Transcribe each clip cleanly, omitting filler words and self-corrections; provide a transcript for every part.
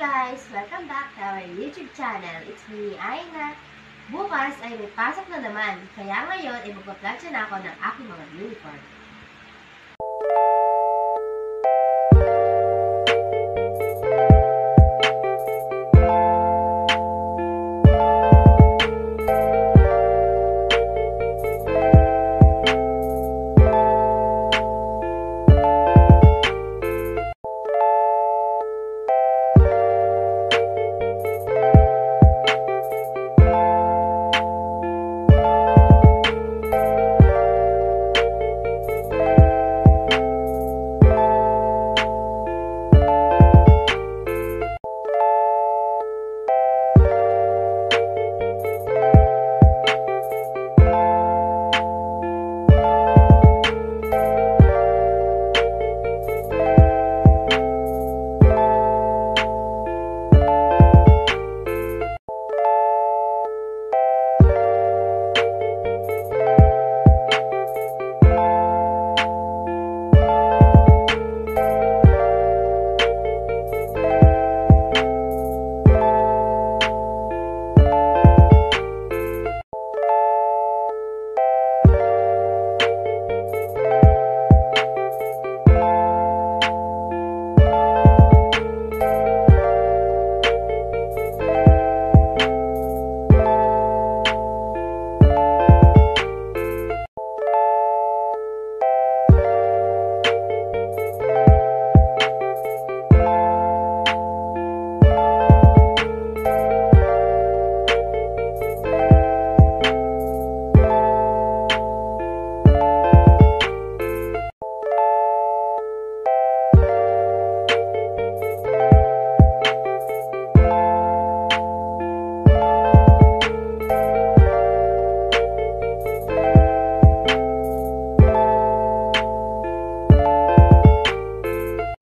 guys! Welcome back to our YouTube channel. It's me, Aina. Bukas ay may pasok na naman, kaya ngayon ay magpa-plansya na ako ng aking mga uniform.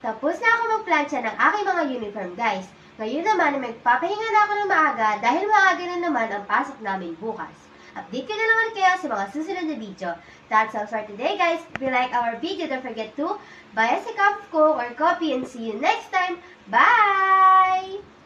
Tapos na ako magplansya ng aking mga uniform, guys. Ngayon naman ay magpapahinga na ako ng maaga dahil maaga na naman ang pasok namin bukas. Update ko na naman kayo sa mga susunod na video. That's all for today, guys. If you like our video, don't forget to buy us a cup of Coke or coffee and see you next time. Bye!